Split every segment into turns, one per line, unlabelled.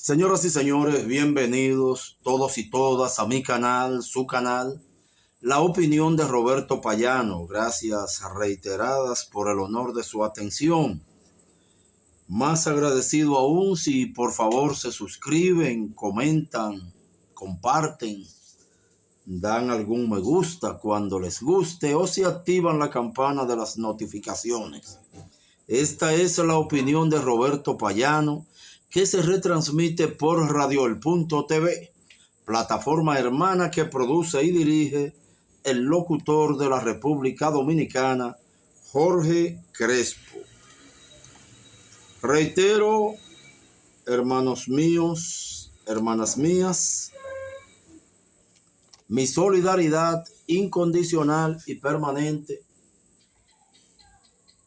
Señoras y señores, bienvenidos todos y todas a mi canal, su canal, La Opinión de Roberto Payano. Gracias reiteradas por el honor de su atención. Más agradecido aún si por favor se suscriben, comentan, comparten, dan algún me gusta cuando les guste o si activan la campana de las notificaciones. Esta es la opinión de Roberto Payano, que se retransmite por radioel.tv, plataforma hermana que produce y dirige el locutor de la República Dominicana, Jorge Crespo. Reitero, hermanos míos, hermanas mías, mi solidaridad incondicional y permanente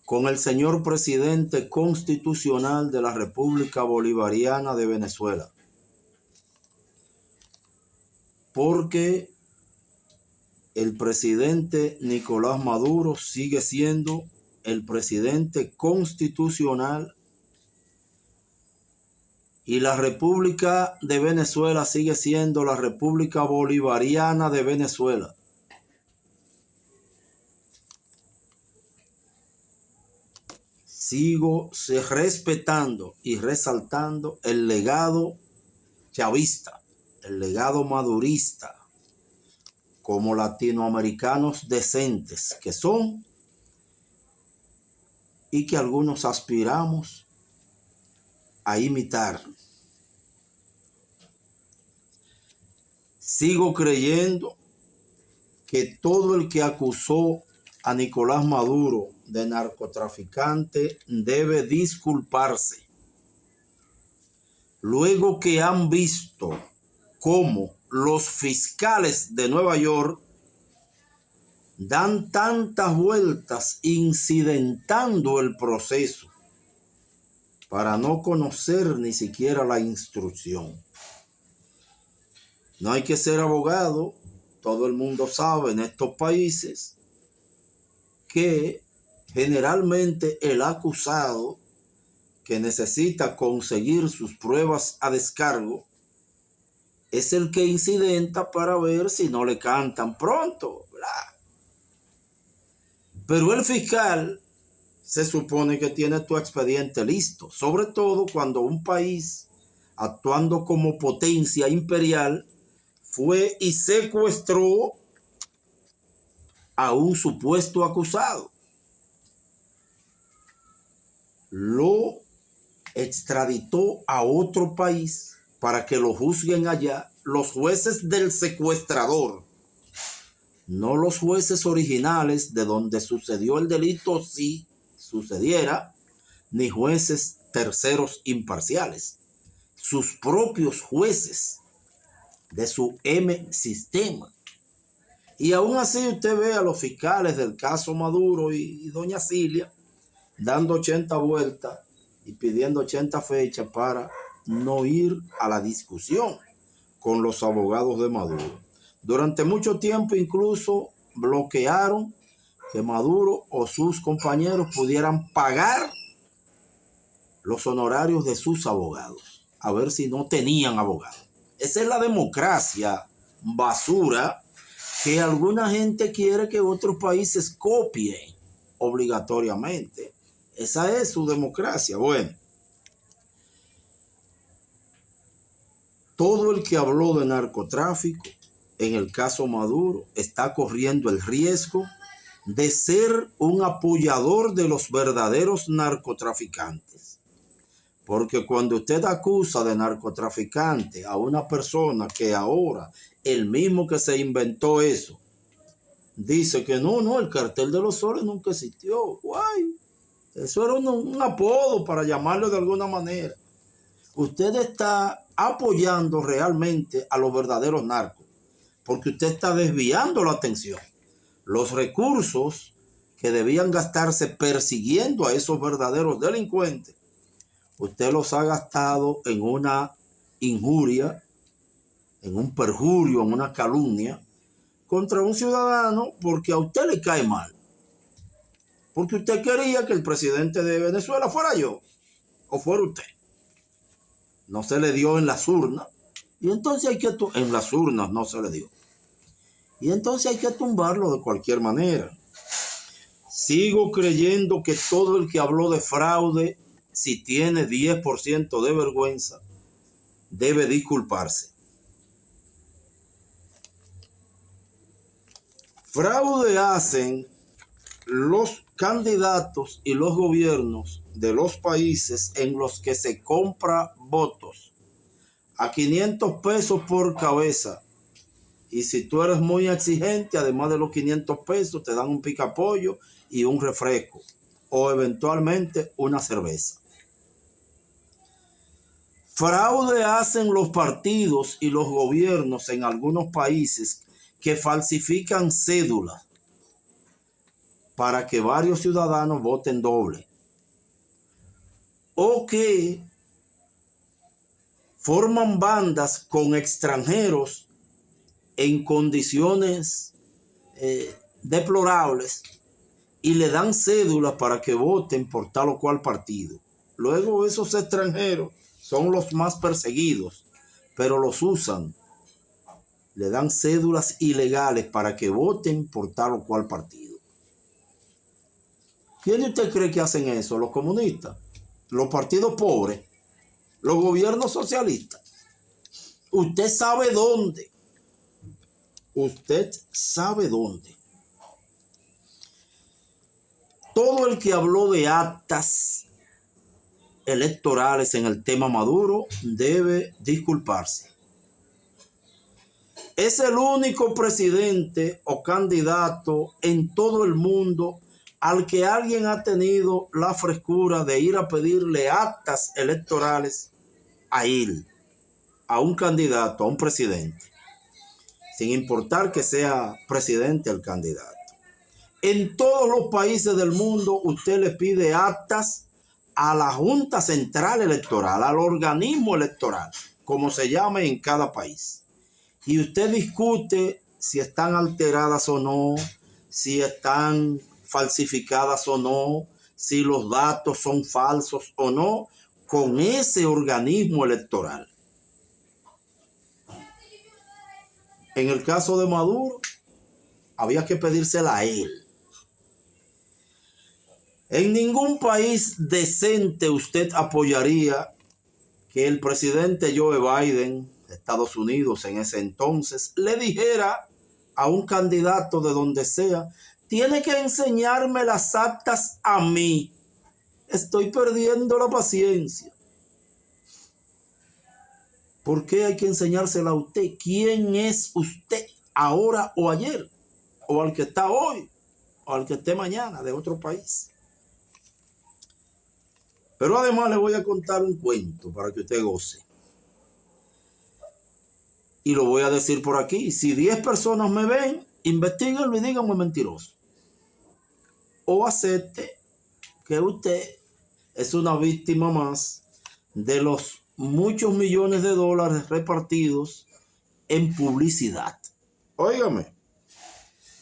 con el señor presidente constitucional de la República Bolivariana de Venezuela, porque el presidente Nicolás Maduro sigue siendo el presidente constitucional y la República de Venezuela sigue siendo la República Bolivariana de Venezuela. Sigo respetando y resaltando el legado chavista, el legado madurista, como latinoamericanos decentes que son y que algunos aspiramos a imitar. Sigo creyendo que todo el que acusó a Nicolás Maduro de narcotraficante debe disculparse. Luego que han visto cómo los fiscales de Nueva York dan tantas vueltas incidentando el proceso para no conocer ni siquiera la instrucción. No hay que ser abogado, todo el mundo sabe en estos países que generalmente el acusado que necesita conseguir sus pruebas a descargo es el que incidenta para ver si no le cantan pronto. Pero el fiscal se supone que tiene tu expediente listo, sobre todo cuando un país actuando como potencia imperial fue y secuestró a un supuesto acusado. Lo extraditó a otro país para que lo juzguen allá los jueces del secuestrador, no los jueces originales de donde sucedió el delito si sucediera, ni jueces terceros imparciales, sus propios jueces de su sistema. Y aún así usted ve a los fiscales del caso Maduro y doña Cilia dando 80 vueltas y pidiendo 80 fechas para no ir a la discusión con los abogados de Maduro. Durante mucho tiempo incluso bloquearon que Maduro o sus compañeros pudieran pagar los honorarios de sus abogados, a ver si no tenían abogados. Esa es la democracia basura que alguna gente quiere que otros países copien obligatoriamente. Esa es su democracia. Bueno, todo el que habló de narcotráfico en el caso Maduro está corriendo el riesgo de ser un apoyador de los verdaderos narcotraficantes. Porque cuando usted acusa de narcotraficante a una persona que ahora, el mismo que se inventó eso, dice que no, el cartel de los soles nunca existió. Guay, eso era un apodo para llamarlo de alguna manera. Usted está apoyando realmente a los verdaderos narcos, porque usted está desviando la atención. Los recursos que debían gastarse persiguiendo a esos verdaderos delincuentes, usted los ha gastado en una injuria, en un perjurio, en una calumnia contra un ciudadano porque a usted le cae mal. Porque usted quería que el presidente de Venezuela fuera yo o fuera usted. no se le dio en las urnas, y entonces en las urnas no se le dio. Y entonces hay que tumbarlo de cualquier manera. Sigo creyendo que todo el que habló de fraude, si tiene 10% de vergüenza, debe disculparse. Fraude hacen los candidatos y los gobiernos de los países en los que se compra votos a 500 pesos por cabeza. Y si tú eres muy exigente, además de los 500 pesos, te dan un picapollo y un refresco. O eventualmente una cerveza. Fraude hacen los partidos y los gobiernos en algunos países que falsifican cédulas para que varios ciudadanos voten doble. O que forman bandas con extranjeros en condiciones deplorables y le dan cédulas para que voten por tal o cual partido. Luego esos extranjeros son los más perseguidos, pero los usan. Le dan cédulas ilegales para que voten por tal o cual partido. ¿Quién usted cree que hacen eso? ¿Los comunistas? ¿Los partidos pobres? ¿Los gobiernos socialistas? Usted sabe dónde. Usted sabe dónde. Todo el que habló de actas electorales en el tema Maduro debe disculparse. Es el único presidente o candidato en todo el mundo al que alguien ha tenido la frescura de ir a pedirle actas electorales a él, a un candidato, a un presidente, sin importar que sea presidente el candidato. En todos los países del mundo usted le pide actas a la Junta Central Electoral, al organismo electoral, como se llame en cada país. Y usted discute si están alteradas o no, si están falsificadas o no, si los datos son falsos o no, con ese organismo electoral. En el caso de Maduro, había que pedírsela a él. En ningún país decente usted apoyaría que el presidente Joe Biden de Estados Unidos en ese entonces le dijera a un candidato de donde sea: tiene que enseñarme las actas a mí. Estoy perdiendo la paciencia. ¿Por qué hay que enseñársela a usted? ¿Quién es usted ahora o ayer? O al que está hoy, o al que esté mañana de otro país. Pero además le voy a contar un cuento para que usted goce. Y lo voy a decir por aquí. Si 10 personas me ven, investíguenlo y díganme mentiroso. O acepte que usted es una víctima más de los muchos millones de dólares repartidos en publicidad. Óigame,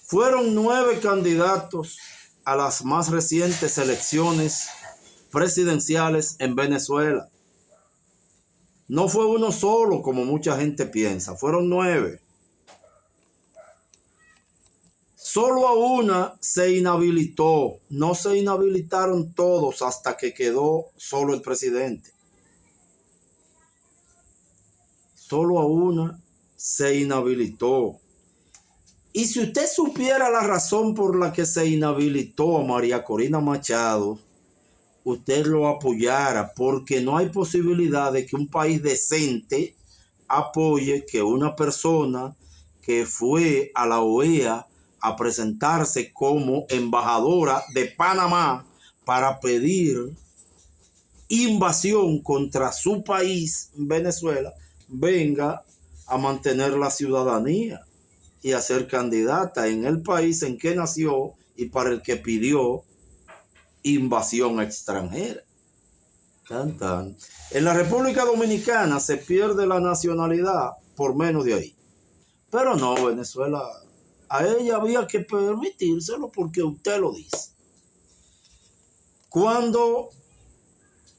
fueron 9 candidatos a las más recientes elecciones presidenciales en Venezuela. No fue uno solo, como mucha gente piensa, fueron 9. Solo a una se inhabilitó, no se inhabilitaron todos hasta que quedó solo el presidente. Solo a una se inhabilitó. Y si usted supiera la razón por la que se inhabilitó a María Corina Machado, usted lo apoyara, porque no hay posibilidad de que un país decente apoye que una persona que fue a la OEA a presentarse como embajadora de Panamá para pedir invasión contra su país, Venezuela, venga a mantener la ciudadanía y a ser candidata en el país en que nació y para el que pidió invasión extranjera. Tan, tan. En la República Dominicana se pierde la nacionalidad por menos de ahí. Pero no, Venezuela, a ella había que permitírselo porque usted lo dice. Cuando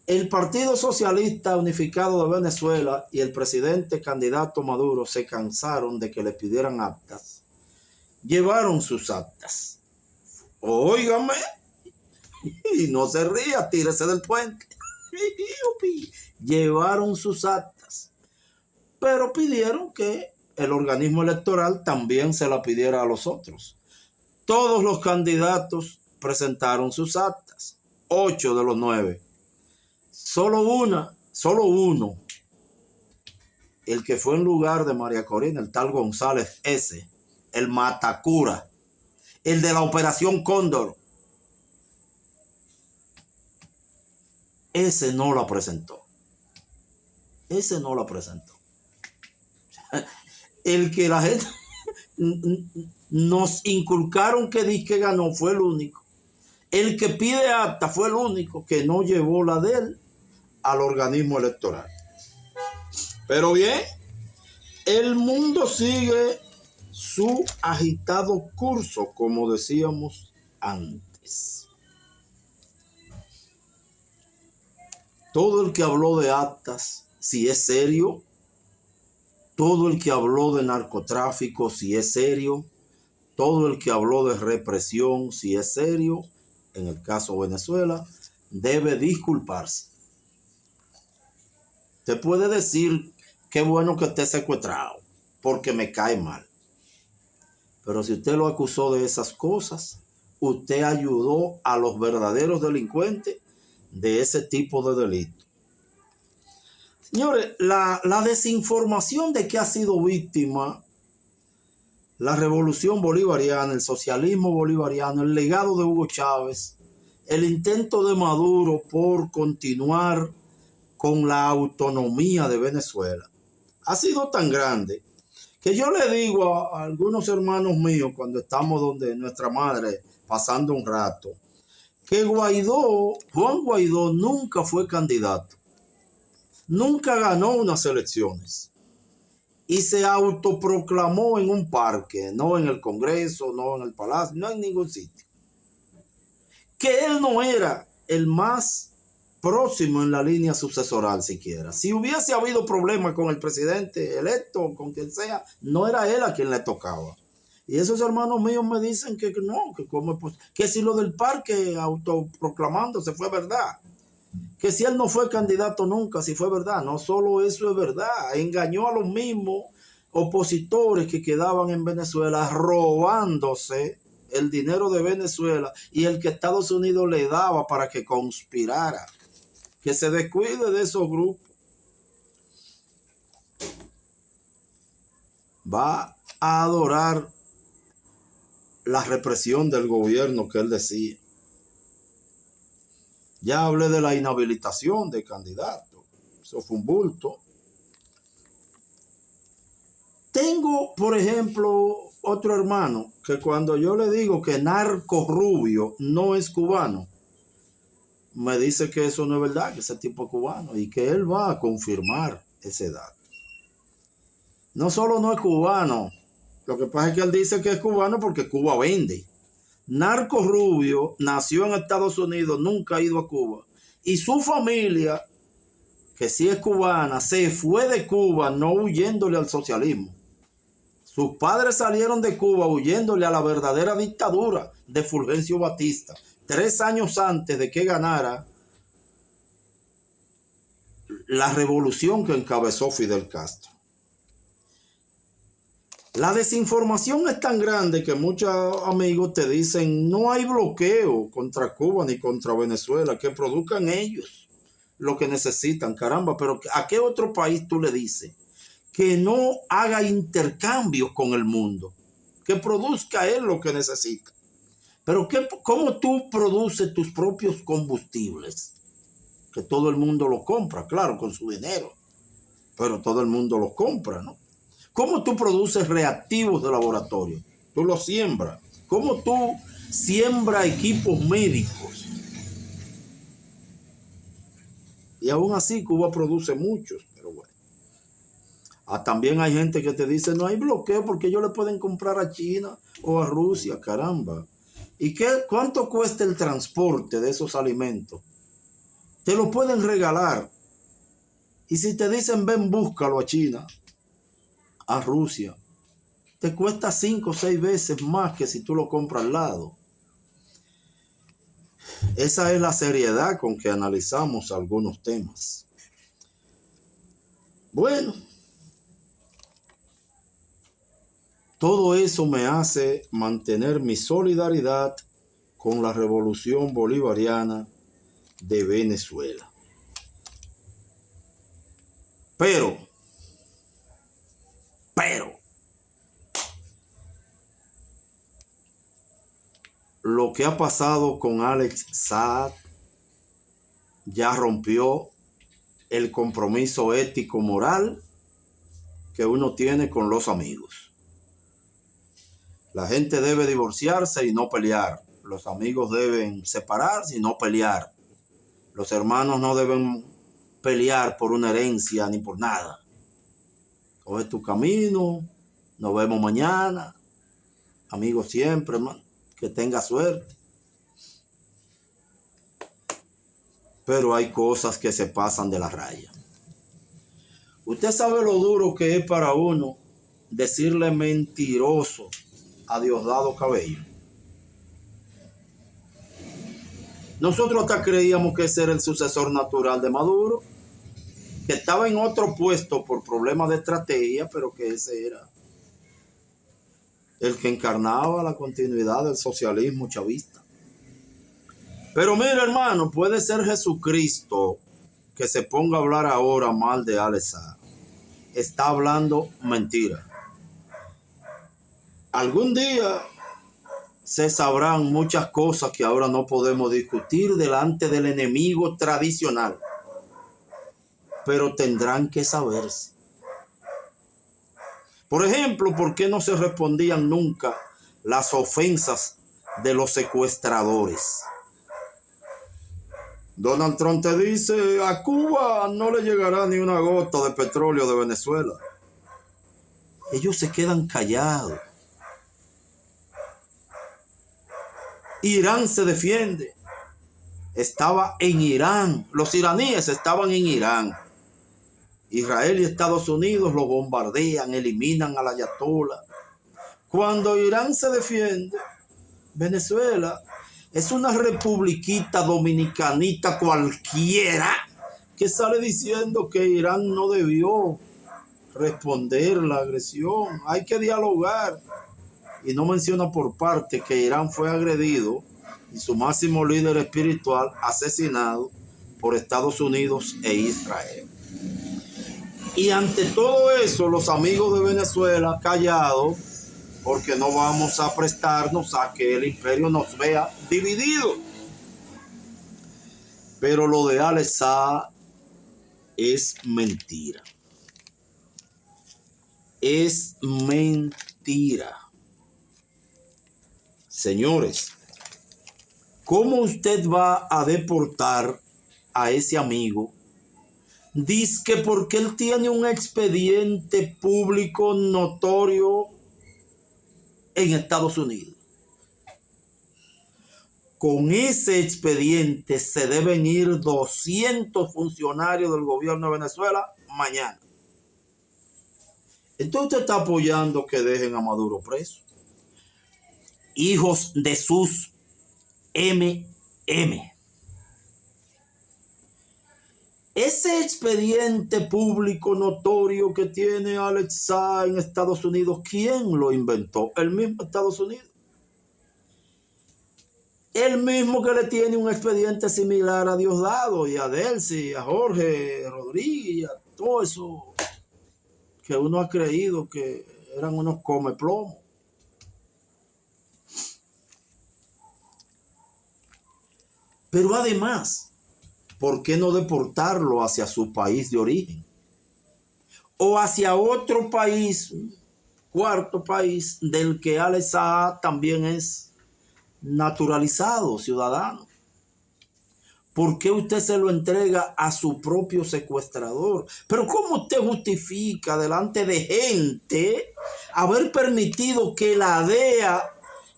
El Partido Socialista Unificado de Venezuela y el presidente candidato Maduro se cansaron de que le pidieran actas. Llevaron sus actas. Óigame, y no se ría, tírese del puente. Llevaron sus actas, pero pidieron que el organismo electoral también se la pidiera a los otros. Todos los candidatos presentaron sus actas, 8 de los 9. Solo uno, el que fue en lugar de María Corina, el tal González S., el Matacura, el de la Operación Cóndor, ese no la presentó. El que la gente nos inculcaron que dice que ganó fue el único. El que pide acta fue el único que no llevó la de él al organismo electoral. Pero bien, el mundo sigue su agitado curso, como decíamos antes. Todo el que habló de actas, si es serio, todo el que habló de narcotráfico, si es serio, todo el que habló de represión, si es serio, en el caso de Venezuela, debe disculparse. Usted puede decir, qué bueno que esté secuestrado, porque me cae mal. Pero si usted lo acusó de esas cosas, usted ayudó a los verdaderos delincuentes de ese tipo de delito. Señores, la desinformación de que ha sido víctima la revolución bolivariana, el socialismo bolivariano, el legado de Hugo Chávez, el intento de Maduro por continuar con la autonomía de Venezuela, ha sido tan grande que yo le digo a algunos hermanos míos cuando estamos donde nuestra madre pasando un rato, que Juan Guaidó nunca fue candidato, nunca ganó unas elecciones y se autoproclamó en un parque, no en el Congreso, no en el Palacio, no en ningún sitio. Que él no era el más próximo en la línea sucesoral siquiera. Si hubiese habido problemas con el presidente electo o con quien sea, no era él a quien le tocaba. Y esos hermanos míos me dicen que no, que si lo del parque autoproclamándose fue verdad. Que si él no fue candidato nunca, si fue verdad. No solo eso es verdad. Engañó a los mismos opositores que quedaban en Venezuela robándose el dinero de Venezuela y el que Estados Unidos le daba para que conspirara. Que se descuide de esos grupos. Va a adorar la represión del gobierno que él decía. Ya hablé de la inhabilitación de candidatos. Eso fue un bulto. Tengo, por ejemplo, otro hermano que cuando yo le digo que Narco Rubio no es cubano, me dice que eso no es verdad, que ese tipo es cubano y que él va a confirmar ese dato. No solo no es cubano, lo que pasa es que él dice que es cubano porque Cuba vende. Narco Rubio nació en Estados Unidos, nunca ha ido a Cuba. Y su familia, que sí es cubana, se fue de Cuba no huyéndole al socialismo. Sus padres salieron de Cuba huyéndole a la verdadera dictadura de Fulgencio Batista, 3 años antes de que ganara la revolución que encabezó Fidel Castro. La desinformación es tan grande que muchos amigos te dicen no hay bloqueo contra Cuba ni contra Venezuela, que produzcan ellos lo que necesitan, caramba, pero ¿a qué otro país tú le dices que no haga intercambios con el mundo? Que produzca él lo que necesita. Pero ¿cómo tú produces tus propios combustibles? Que todo el mundo los compra, claro, con su dinero, pero todo el mundo los compra, ¿no? ¿Cómo tú produces reactivos de laboratorio? Tú los siembras. ¿Cómo tú siembras equipos médicos? Y aún así Cuba produce muchos, pero bueno. También hay gente que te dice, no hay bloqueo porque ellos le pueden comprar a China o a Rusia, caramba. ¿Y cuánto cuesta el transporte de esos alimentos? te lo pueden regalar. Y si te dicen ven, búscalo a China, a Rusia, te cuesta 5 o 6 veces más que si tú lo compras al lado. Esa es la seriedad con que analizamos algunos temas. Bueno, todo eso me hace mantener mi solidaridad con la revolución bolivariana de Venezuela. Pero, lo que ha pasado con Alex Saab ya rompió el compromiso ético moral que uno tiene con los amigos. La gente debe divorciarse y no pelear. Los amigos deben separarse y no pelear. Los hermanos no deben pelear por una herencia ni por nada. Coge tu camino, nos vemos mañana. Amigos siempre, hermano. Que tenga suerte. Pero hay cosas que se pasan de la raya. Usted sabe lo duro que es para uno decirle mentiroso a Diosdado Cabello. Nosotros hasta creíamos que ese era el sucesor natural de Maduro, que estaba en otro puesto por problemas de estrategia, pero que ese era el que encarnaba la continuidad del socialismo chavista. Pero mira, hermano, puede ser Jesucristo que se ponga a hablar ahora mal de Alex Saab. Está hablando mentira. Algún día se sabrán muchas cosas que ahora no podemos discutir delante del enemigo tradicional, pero tendrán que saberse. Por ejemplo, ¿por qué no se respondían nunca las ofensas de los secuestradores? Donald Trump te dice, a Cuba no le llegará ni una gota de petróleo de Venezuela. Ellos se quedan callados. Irán se defiende. Estaba en Irán. Los iraníes estaban en Irán. Israel y Estados Unidos lo bombardean, eliminan al ayatollah. Cuando Irán se defiende, Venezuela es una republiquita dominicanita cualquiera que sale diciendo que Irán no debió responder la agresión. Hay que dialogar. Y no menciona por parte que Irán fue agredido y su máximo líder espiritual asesinado por Estados Unidos e Israel. Y ante todo eso, los amigos de Venezuela callados, porque no vamos a prestarnos a que el imperio nos vea dividido. Pero lo de Alex Saab es mentira. Es mentira. Señores, ¿cómo usted va a deportar a ese amigo? Dice que porque él tiene un expediente público notorio en Estados Unidos. Con ese expediente se deben ir 200 funcionarios del gobierno de Venezuela mañana. Entonces usted está apoyando que dejen a Maduro preso. Hijos de sus MM. Ese expediente público notorio que tiene Alex Saab en Estados Unidos, ¿quién lo inventó? El mismo Estados Unidos. El mismo que le tiene un expediente similar a Diosdado y a Delcy, a Jorge Rodríguez y a todo eso que uno ha creído que eran unos comeplomo. Pero además, ¿por qué no deportarlo hacia su país de origen? O hacia otro país, cuarto país, del que Alex Saab también es naturalizado, ciudadano. ¿Por qué usted se lo entrega a su propio secuestrador? Pero ¿cómo usted justifica delante de gente haber permitido que la DEA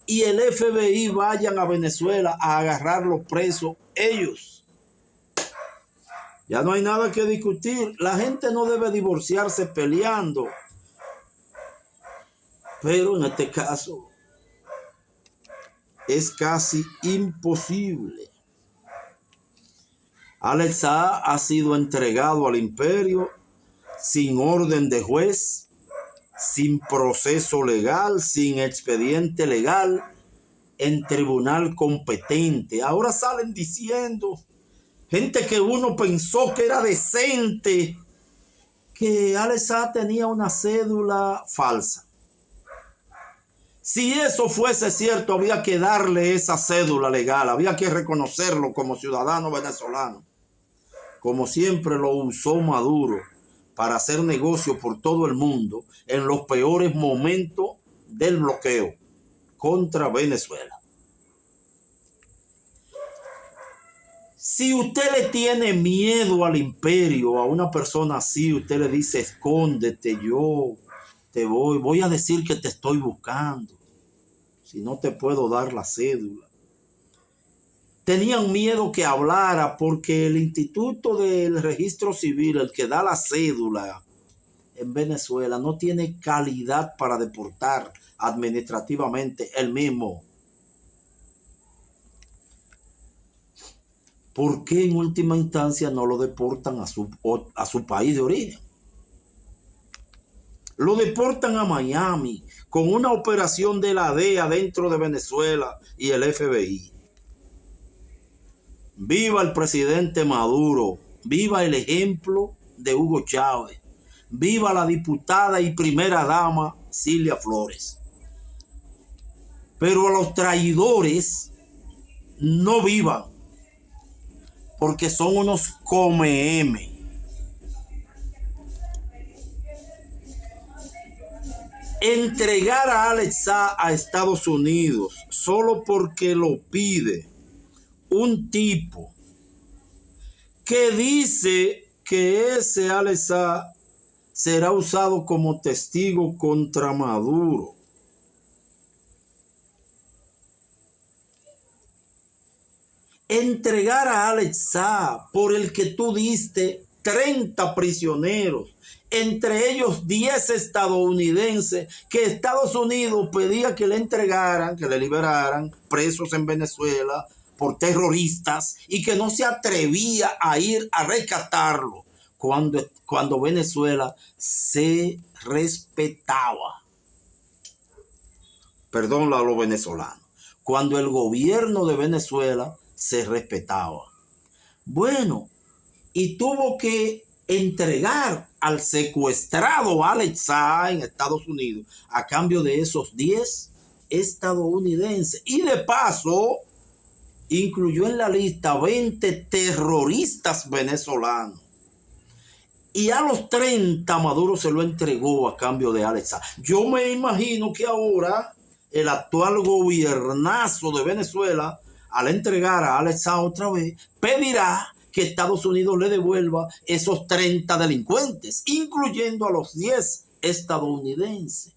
y el FBI vayan a Venezuela a agarrar los presos ellos? Ya no hay nada que discutir. La gente no debe divorciarse peleando. Pero en este caso es casi imposible. Alex Saab ha sido entregado al imperio sin orden de juez, sin proceso legal, sin expediente legal, en tribunal competente. Ahora salen diciendo, gente que uno pensó que era decente, que Alex Saab tenía una cédula falsa. Si eso fuese cierto, había que darle esa cédula legal, había que reconocerlo como ciudadano venezolano. Como siempre lo usó Maduro para hacer negocio por todo el mundo en los peores momentos del bloqueo contra Venezuela. Si usted le tiene miedo al imperio, a una persona así, usted le dice, escóndete, yo te voy a decir que te estoy buscando. Si no te puedo dar la cédula. Tenían miedo que hablara porque el Instituto del Registro Civil, el que da la cédula en Venezuela, no tiene calidad para deportar administrativamente el mismo. ¿Por qué en última instancia no lo deportan a su país de origen? Lo deportan a Miami con una operación de la DEA dentro de Venezuela y el FBI. Viva el presidente Maduro, viva el ejemplo de Hugo Chávez, viva la diputada y primera dama Cilia Flores. Pero a los traidores no vivan, porque son unos come-m. Entregar a Alex Saab a Estados Unidos solo porque lo pide un tipo que dice que ese Alex Saab será usado como testigo contra Maduro. Entregar a Alex Saab, por el que tú diste 30 prisioneros, entre ellos 10 estadounidenses, que Estados Unidos pedía que le entregaran, que le liberaran presos en Venezuela por terroristas, y que no se atrevía a ir a rescatarlo cuando Venezuela se respetaba. Perdón a los venezolanos. Cuando el gobierno de Venezuela se respetaba. Bueno, y tuvo que entregar al secuestrado Alex Saab en Estados Unidos a cambio de esos 10 estadounidenses. Y de paso, incluyó en la lista 20 terroristas venezolanos. Y a los 30 Maduro se lo entregó a cambio de Alex Saab. Yo me imagino que ahora el actual gobiernazo de Venezuela, al entregar a Alex Saab otra vez, pedirá que Estados Unidos le devuelva esos 30 delincuentes, incluyendo a los 10 estadounidenses.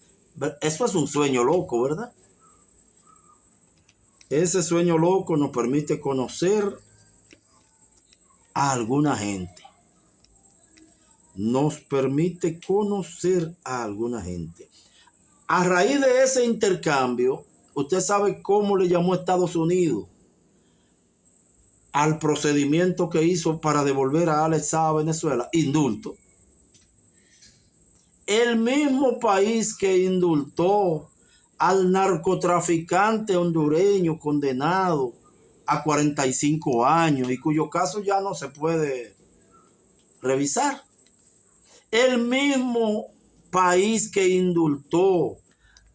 Eso es un sueño loco, ¿verdad? Ese sueño loco nos permite conocer a alguna gente. Nos permite conocer a alguna gente. A raíz de ese intercambio, usted sabe cómo le llamó Estados Unidos al procedimiento que hizo para devolver a Alex Saab a Venezuela: indulto. El mismo país que indultó al narcotraficante hondureño condenado a 45 años y cuyo caso ya no se puede revisar. El mismo país que indultó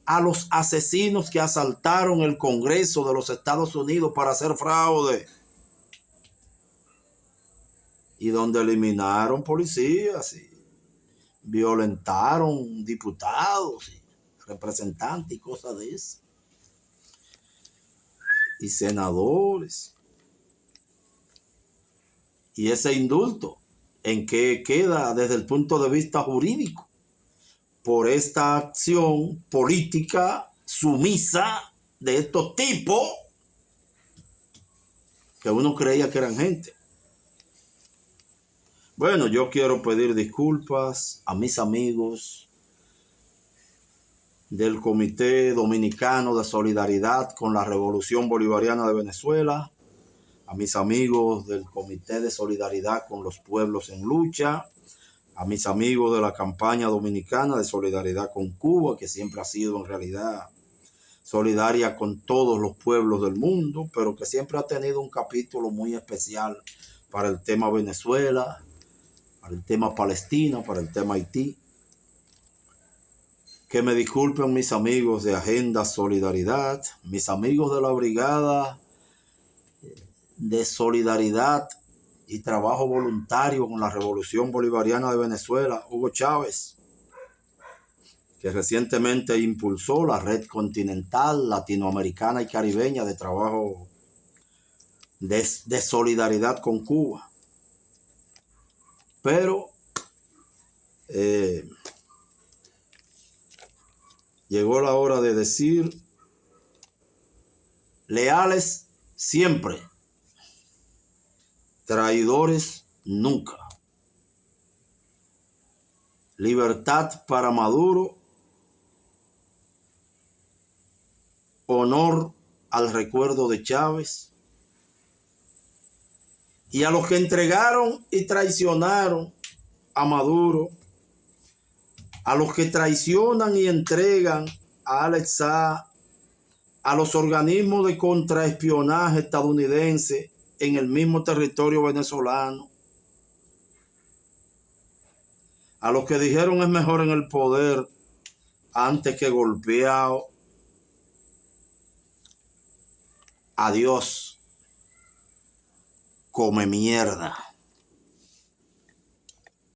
a los asesinos que asaltaron el Congreso de los Estados Unidos para hacer fraude, y donde eliminaron policías y violentaron diputados y representantes y cosas de eso, y senadores. Y ese indulto, ¿en qué queda desde el punto de vista jurídico? Por esta acción política sumisa de estos tipos que uno creía que eran gente. Bueno, yo quiero pedir disculpas a mis amigos del Comité Dominicano de Solidaridad con la Revolución Bolivariana de Venezuela, a mis amigos del Comité de Solidaridad con los Pueblos en Lucha, a mis amigos de la campaña dominicana de solidaridad con Cuba, que siempre ha sido en realidad solidaria con todos los pueblos del mundo, pero que siempre ha tenido un capítulo muy especial para el tema Venezuela, para el tema Palestina, para el tema Haití. Que me disculpen mis amigos de Agenda Solidaridad, mis amigos de la Brigada de Solidaridad y Trabajo Voluntario con la Revolución Bolivariana de Venezuela, Hugo Chávez, que recientemente impulsó la Red Continental Latinoamericana y Caribeña de Trabajo de Solidaridad con Cuba. Pero llegó la hora de decir: leales siempre, traidores nunca. Libertad para Maduro, honor al recuerdo de Chávez, y a los que entregaron y traicionaron a Maduro, a los que traicionan y entregan a Alex Saab, a los organismos de contraespionaje estadounidense en el mismo territorio venezolano, a los que dijeron es mejor en el poder antes que golpeado. Adiós, come mierda.